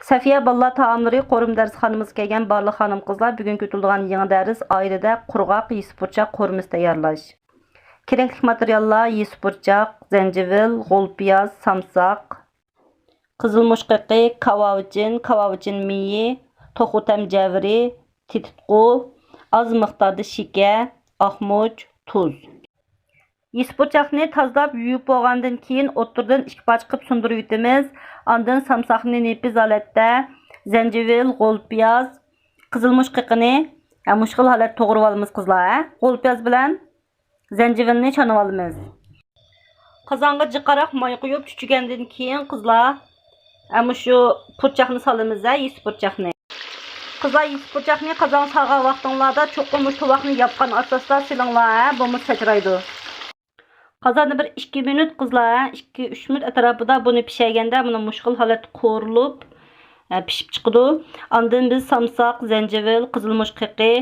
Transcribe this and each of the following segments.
Safiya ballar taamlari qo'rim darsxonamizga kelgan barliq xonim qizlar bugun kutilgan yangi dars oilada qurg'oq yesipurchaq qo'rimiz tayyorlash. Kerakli materiallar yesipurchaq, zanjivil, g'o'lpiyoz, samsoq, qizil mushqiqi, kavavcin miyi, to'xutam javri, tititqu, az miqdorda shakar, oqmuch, tuz. Yesipurchaqni tozalab yuvib bo'lgandan keyin o'ttirdan 2 parcha qilib sundirib yutamiz. Ondan samsoqni nepiz holatda, zanjivil, g'o'lpiyoz, qizil mushqiqini mushqil holatda to'g'rab olamiz qizlar. G'o'lpiyoz bilan zanjivilni chanib olamiz. Qozonga jiqaroq moy quyib chuchigandan keyin qizlar shu purchaqni solamiz, yesipurchaqni. Qizlar yesipurchaqni qozon solgan vaqtinglarda cho'qim tovoqni yopgan asosda silinglar, bo'lmasa sachraydi. Qozonni bir 2 minut qizlar, 2-3 minut atrofida buni pishirganda buni mushqil holatda qo'rilib, pishib chiqadi. Ondan biz samsoq, zanjivil, qizil mushqiqi,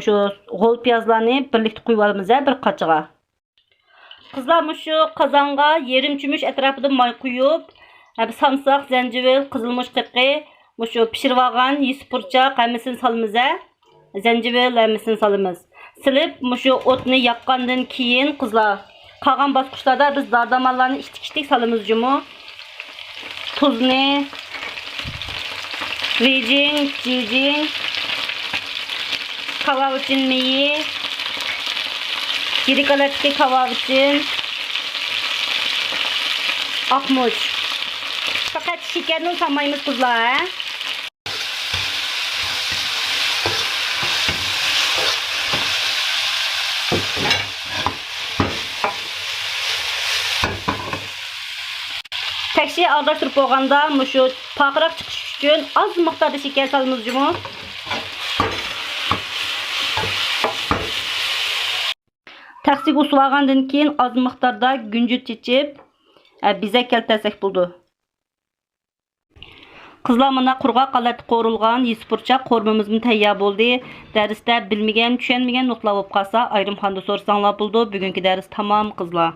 shu g'o'lpiyozlarni birlikda qo'yib olamiz bir qachiga. Qizlar shu qozonga yarim cho'mich atrofida moy quyib, samsoq, zanjivil, qizil mushqiqi, shu pishirib olgan yesipurchaq hammasini solamiz. Zanjivil hammasini solamiz. Silib, shu o'tni yoqqandan keyin qizlar qolgan bosqichlarda biz dardamonlarni ishtik solamiz jumu. Tuzni, vijing, jijing, kavavcin miyi, yirikalatki kavavcin, oqmuch. Fakat şekerini solmaymiz qizlar. Tekşi aralashtirib bo'lganda shu paqroq chiqish uchun az miqdorda shakar solamiz jumu. Taksiga usib olgandan keyin az miqdorda gunjut chechib, bezak keltirsak bo'ldi. Qizlar mana qurg'oq holatda qo'rilgan yesipurchaq qo'rmimiz tayyor bo'ldi. Darsda bilmagan, tushunmagan nuqtalar bo'lib qolsa, ayrimxonada so'rasanglar bo'ldi. Bugungi dars tamom qizlar.